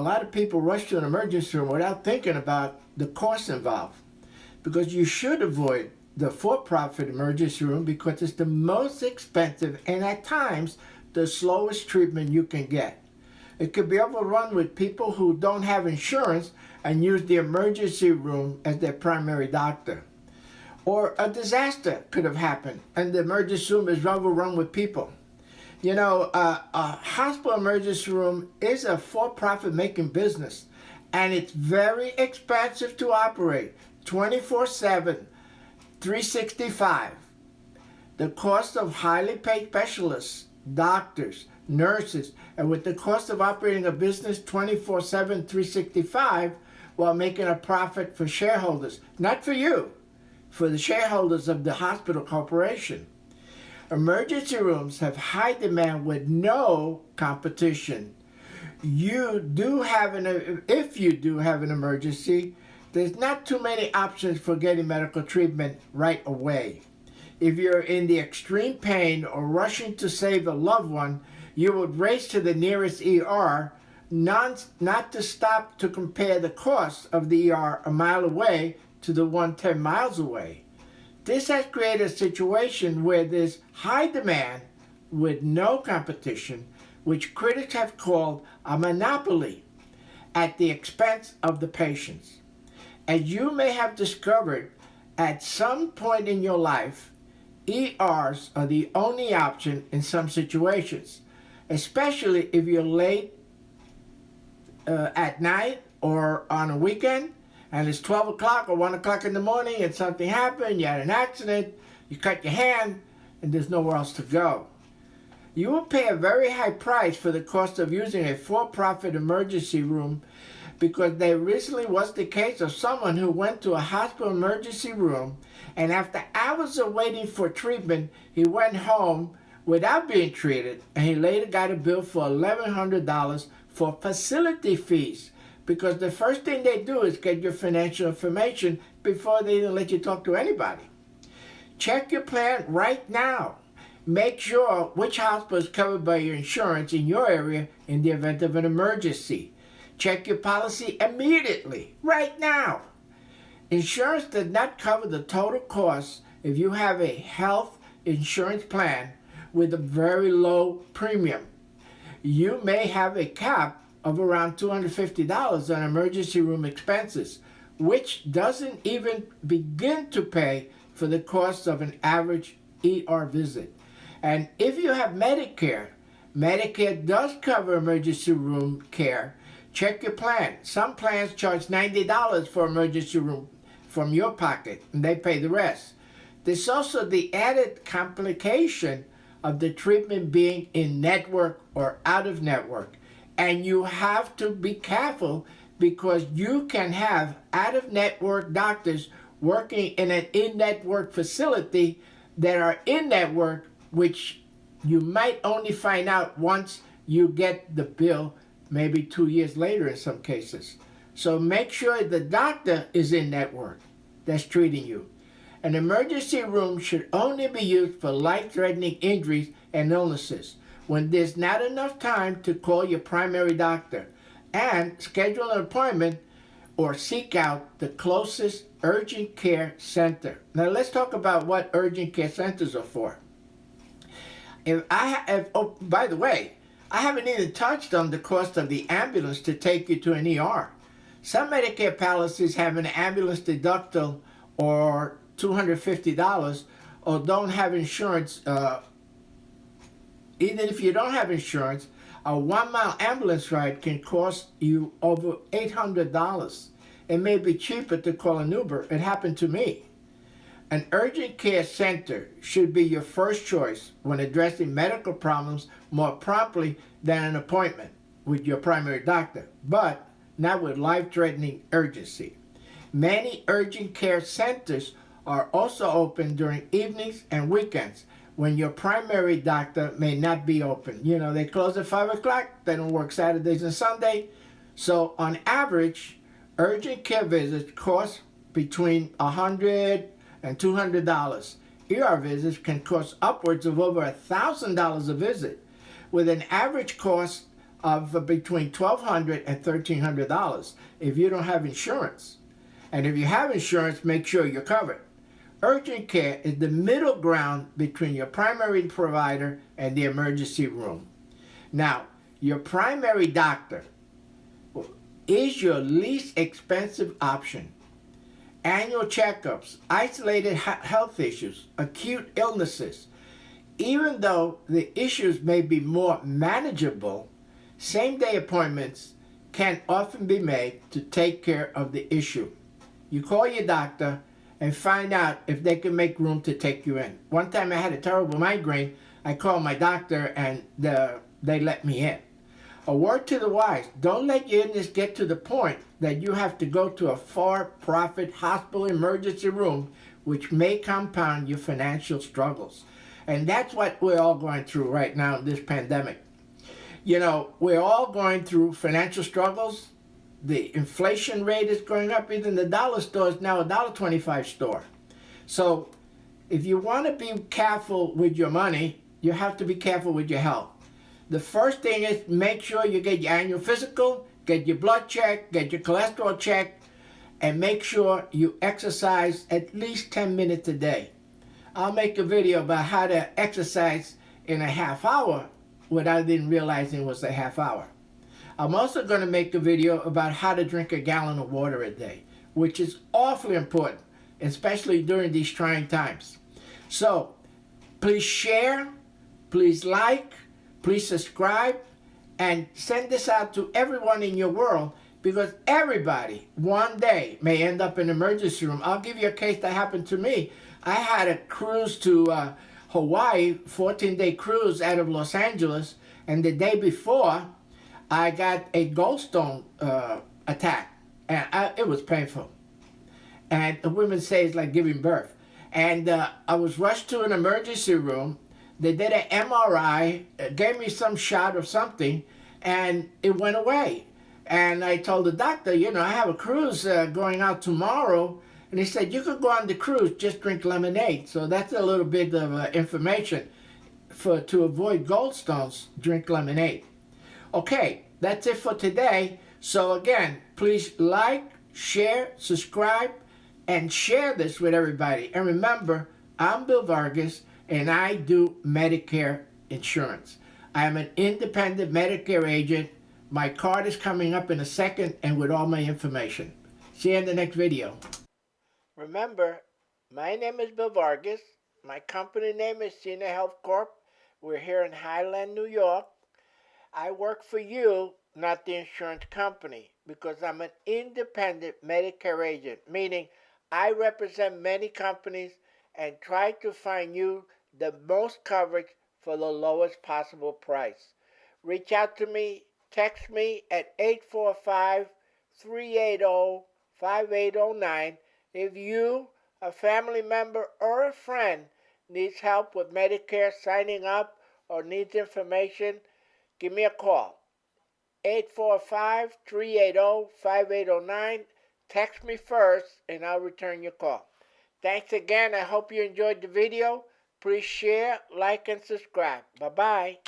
a lot of people rush to an emergency room without thinking about the costs involved, because you should avoid the for-profit emergency room because it's the most expensive and at times the slowest treatment you can get. It could be overrun with people who don't have insurance and use the emergency room as their primary doctor. Or a disaster could have happened and the emergency room is overrun with people. You know, a hospital emergency room is a for-profit making business, and it's very expensive to operate 24/7, 365. The cost of highly paid specialists, doctors, nurses, and with the cost of operating a business 24/7, 365 while making a profit for shareholders, not for you, for the shareholders of the hospital corporation. Emergency rooms have high demand with no competition. If you do have an emergency, there's not too many options for getting medical treatment right away. If you're in the extreme pain or rushing to save a loved one, you would race to the nearest ER, not to stop to compare the cost of the ER a mile away to the one 10 miles away. This has created a situation where there's high demand with no competition, which critics have called a monopoly at the expense of the patients. As you may have discovered at some point in your life, ERs are the only option in some situations, especially if you're late at night or on a weekend, and it's 12 o'clock or 1 o'clock in the morning and something happened, you had an accident, you cut your hand, and there's nowhere else to go. You will pay a very high price for the cost of using a for-profit emergency room, because there recently was the case of someone who went to a hospital emergency room, and after hours of waiting for treatment, he went home without being treated, and he later got a bill for $1,100 for facility fees, because the first thing they do is get your financial information before they even let you talk to anybody. Check your plan right now. Make sure which hospital is covered by your insurance in your area in the event of an emergency. Check your policy immediately, right now. Insurance does not cover the total cost if you have a health insurance plan with a very low premium. You may have a cap of around $250 on emergency room expenses, which doesn't even begin to pay for the cost of an average ER visit. And if you have Medicare, Medicare does cover emergency room care. Check your plan. Some plans charge $90 for emergency room from your pocket, and they pay the rest. There's also the added complication of the treatment being in network or out of network. And you have to be careful, because you can have out-of-network doctors working in an in-network facility that are in-network, which you might only find out once you get the bill, maybe 2 years later in some cases. So make sure the doctor is in-network that's treating you. An emergency room should only be used for life-threatening injuries and illnesses, when there's not enough time to call your primary doctor, and schedule an appointment or seek out the closest urgent care center. Now let's talk about what urgent care centers are for. By the way, I haven't even touched on the cost of the ambulance to take you to an ER. Some Medicare policies have an ambulance deductible or $250, or don't have insurance. Even if you don't have insurance, a 1-mile ambulance ride can cost you over $800. It may be cheaper to call an Uber. It happened to me. An urgent care center should be your first choice when addressing medical problems more promptly than an appointment with your primary doctor, but not with life-threatening urgency. Many urgent care centers are also open during evenings and weekends, when your primary doctor may not be open. You know, they close at 5 o'clock, they don't work Saturdays and Sunday. So on average, urgent care visits cost between $100 and $200. ER visits can cost upwards of over $1,000 a visit, with an average cost of between $1,200 and $1,300 if you don't have insurance. And if you have insurance, make sure you're covered. Urgent care is the middle ground between your primary provider and the emergency room. Now, your primary doctor is your least expensive option. Annual checkups, isolated health issues, acute illnesses. Even though the issues may be more manageable, same-day appointments can often be made to take care of the issue. You call your doctor and find out if they can make room to take you in. One time I had a terrible migraine. I called my doctor and they let me in. A word to the wise, don't let your illness get to the point that you have to go to a for-profit hospital emergency room, which may compound your financial struggles. And that's what we're all going through right now in this pandemic. You know, we're all going through financial struggles. The inflation rate is going up. Even the dollar store is now a $1.25 store. So if you want to be careful with your money, you have to be careful with your health. The first thing is make sure you get your annual physical, get your blood checked, get your cholesterol checked, and make sure you exercise at least 10 minutes a day. I'll make a video about how to exercise in a half hour without even realizing it was a half hour. I'm also going to make a video about how to drink a gallon of water a day, which is awfully important, especially during these trying times. So please share, please like, please subscribe, and send this out to everyone in your world, because everybody one day may end up in an emergency room. I'll give you a case that happened to me. I had a cruise to Hawaii, 14-day cruise out of Los Angeles, and the day before, I got a gallstone attack, and it was painful. And the women say it's like giving birth. And I was rushed to an emergency room. They did an MRI, gave me some shot of something, and it went away. And I told the doctor, you know, I have a cruise going out tomorrow. And he said, you could go on the cruise, just drink lemonade. So that's a little bit of information. To avoid gallstones, drink lemonade. Okay, that's it for today. So again, please like, share, subscribe, and share this with everybody. And remember, I'm Bill Vargas, and I do Medicare insurance. I am an independent Medicare agent. My card is coming up in a second, and with all my information. See you in the next video. Remember, my name is Bill Vargas. My company name is Cena Health Corp. We're here in Highland, New York. I work for you, not the insurance company, because I'm an independent Medicare agent, meaning I represent many companies and try to find you the most coverage for the lowest possible price. Reach out to me, text me at 845-380-5809 if you, a family member, or a friend needs help with Medicare signing up or needs information. Give me a call, 845-380-5809. Text me first, and I'll return your call. Thanks again. I hope you enjoyed the video. Please share, like, and subscribe. Bye-bye.